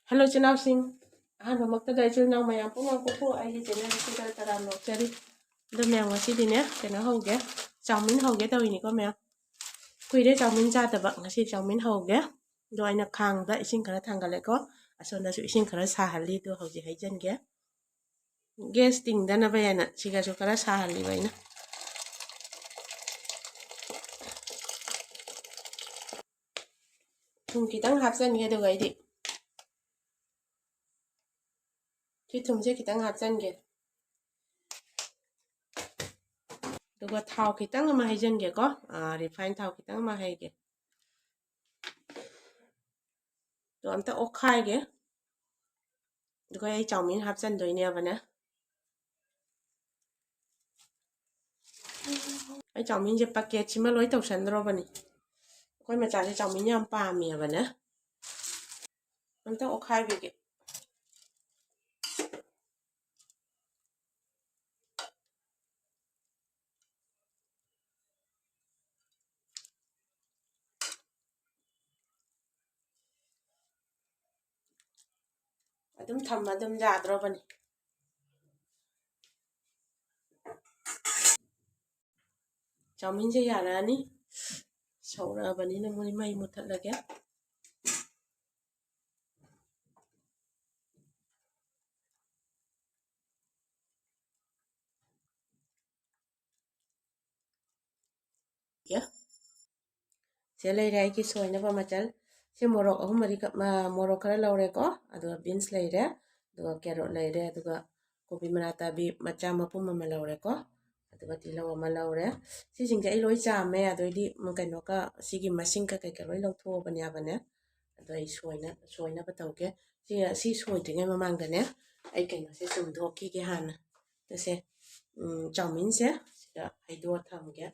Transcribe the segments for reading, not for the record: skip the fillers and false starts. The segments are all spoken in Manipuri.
Hello, Chinao Singh. Ahana magtada Chinao Mayam Puma Kuku, I get an Sita Taram of Cherry. The man was sitting there, then a hoge. Chowmein hoge to Unicomia. Quided Chowmein Zataba, I see Chowmein hoge. Do I not kang that is in Karatangaleko, as soon as we sing Karas Hahali to Hoji Hajan ge. Guesting then a bayana, Chigazukaras Hahali Vina. Tunkitan Hapsan get away. Chitum Chikitan Hapsan get. The thao kitang ma hajan ge ko refined thao kitang ma hai ge to amta okhai ge do ai chowmein hapsan doi ne bana ai chowmein je packet chi ma loi tau san ro bani koi ma cha je chowmein yam pa mi bana amta okhai ge adum tham adum ja dro bani chowmein je ya ra ni so ra bani na mui mai mu that la ge ya se lai rai ki soi na ba ma chal se morok ahum mari ka morok kara laure ko adu beans lai re adu carrot lai re adu kopi manata bi macha mapum ma laure ko adu tilaw ma laure si jing ai loi cha me adu di kai no ka sigi machine ka kai ka loi lau tho ban ya ban ne adu ai soina ba taw ke si soi de ngai mamang da ne ai kai no se sum tho ki ke han ta se chowmein se da ai do tham ke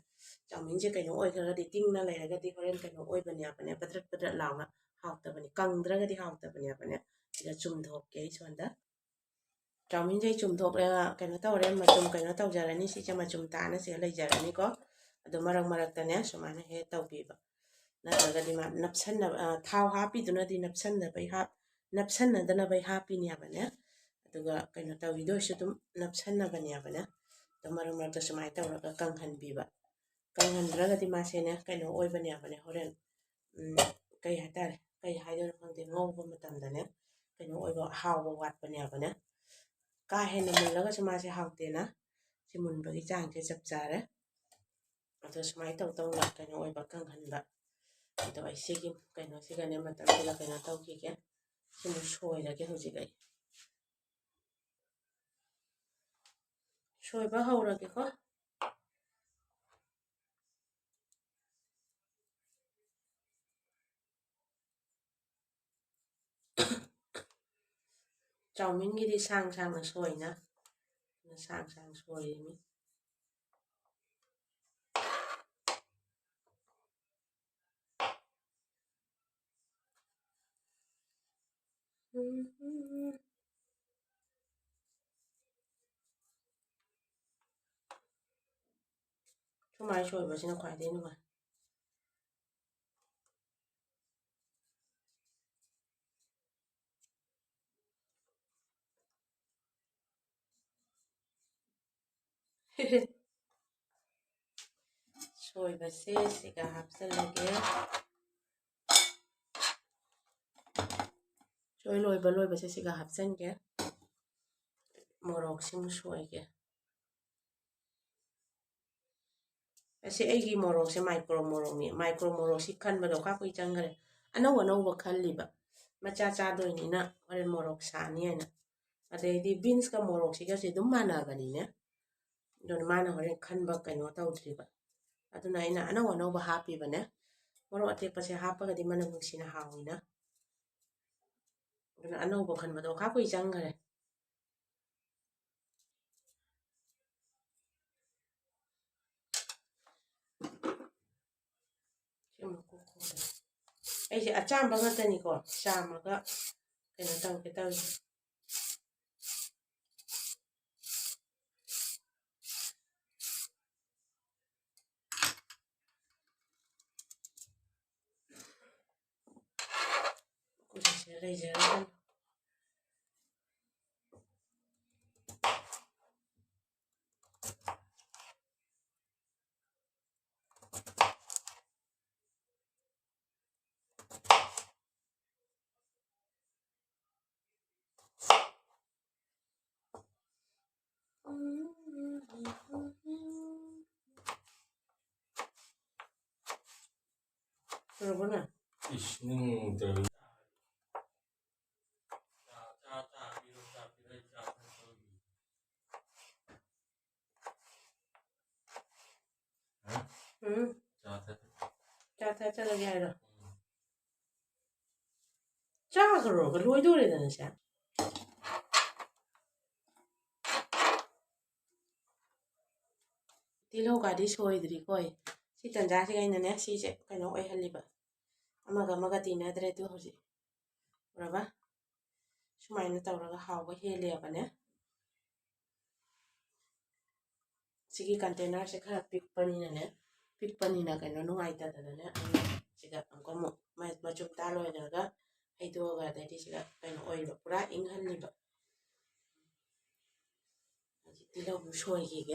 chowmein je kai no oi ka di ting na lai ga di horen kai no oi ban ya ban ne patrat law na haw ta ban kang dra ga di haw ta ban ya ban ne da chum tho ke son da chowmein je chum tho kai no taw re ma chum kai no taw ja ra ni si cha ma chum ta na se lai ja ra ni ko adu marak ta ne so ma ne he taw bi ba na ga di ma napsan na thao ha pi du na di napsan na bai ha napsan na da na bai ha pi ni ya ban ne adu ga kai no taw do shi dum napsan na ban ya ban ne to marak ta so ma taw ra ka kang han bi ba kang han dra ga di ma se ne kai no oi ban ya ban ne horen kai ha ta kai ha do na de ngau ba ma tam da ne kai no oi ba haw ba wat ban ya ban ne ka he na mun la ga so ma se haw te na si mun ba gi chang che chap cha re adu so ma taw taw la kai no oi ba kang han ba ito ai sige kai no siga ne ma tam la kai no taw ki ke si mu soi la ke ho ji gai soi ba haw ra ke ko chowmein gi di sang sang na soi na sang sang soi mi so mai soi ba sin khwai de nu ba soi ba se siga hap sa la ke soi loi ba se siga hap san ke morok sim soi ke asi ai gi morok se micro morok si khan ba do ka koi chang gare anau ba khal li ba macha cha do ni na horen morok sa ni na ade di beans ka morok si ga se dum mana ba ni ne don mana horen khan ba kai no taw tri ba aduna ina anau ba happy ba ne morok ate pa se hapa ga di mana mu si na hawi na don anau ba khan ba do ka koi chang gare se mo ko ko ai se acham ba ga ta ni ko chama ga kai no taw ke taw ko se lai ja Berapa? Isning dari Cha lagi ada. Cha karo, kalau itu ada nih sih. Tilo kadi soy dari koi. Si tanda sih kayaknya nih si cek kayak no haliba. Amaga tina dari itu harus. Berapa? Cuma ini tahu raga hawa heli apa nih? Sigi container sih kan pick panina kayak no ngai tada nih. Sih angko mo macam talo ya raga. Itu agak tadi sih kayak no oil pura ing haliba. Tilo soy gitu.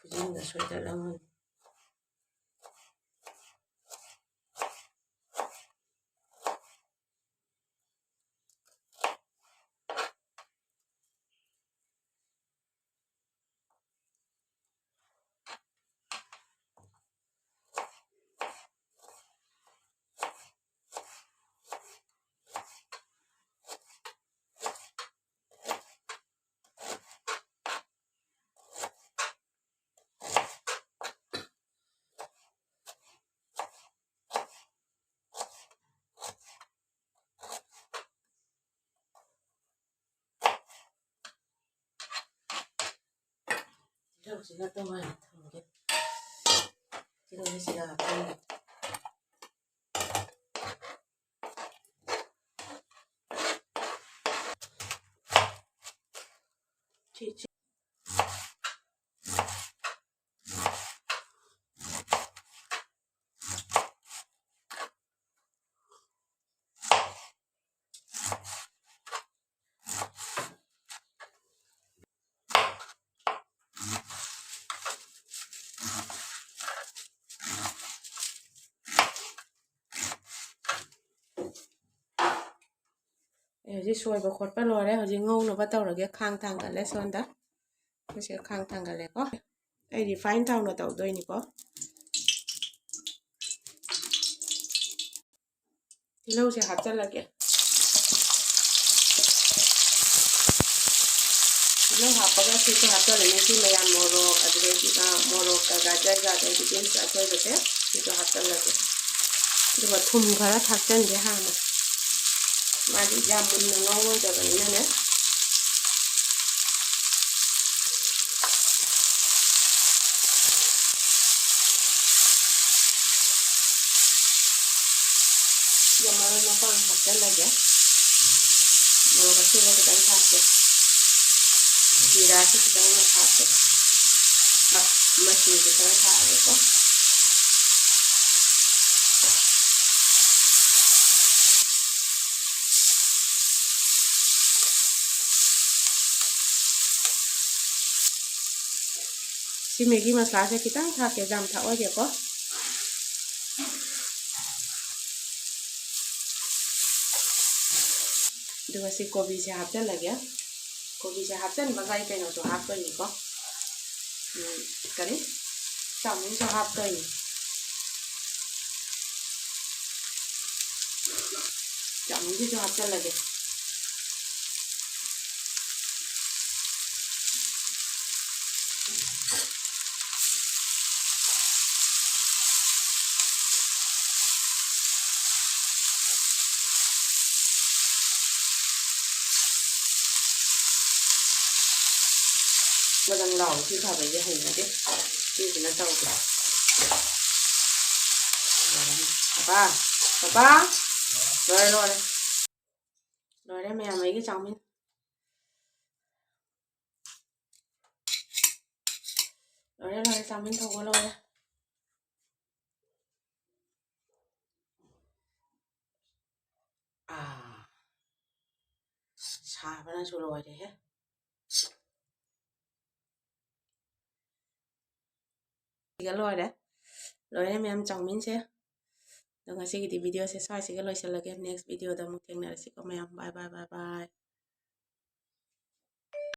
Fujin na soy dalangan. Tilo sila tumahan. Tilo sila kapag. Chi. Hꯧji soy ba khotpa lore houji ngau no ba tawrage khang thangale sonda. Houji khang thangale ko. Ai refine thang no tawdoini ko. Tilo se hapchalage. Tilo hapaga sito hapchalane si mayan morok adresi ka morok ka gajar ga dai bikin sa soy bate sito hapchalage. Duba thum khara thakchan de hana. Madi jamun no ngau da bani ne. Yamara no pang hapchalage. Morok ka sila ka dang thakche. Jira si kita na thakche. Masih kita thakche ko. Si Maggi masala se kita thakche jam thawa ge ko. Duba si kobi se hapchalage. Kobi se hapchan bagai kaino so haptoini ko. Kari chowmein so haptoini. Chowmein ji so hapchalage. Bagang lau thì thảo về cái hình này chứ thì nó trâu kìa papa rồi đây mẹ mấy cái chowmein Lore Chowmein Thongba lore. Sabanasu lore he. Siga lore. Lore ma'am Chowmein se. Dengan segi di video saya loisalage next video da mungkin nasi ko ma'am. Bye bye bye bye.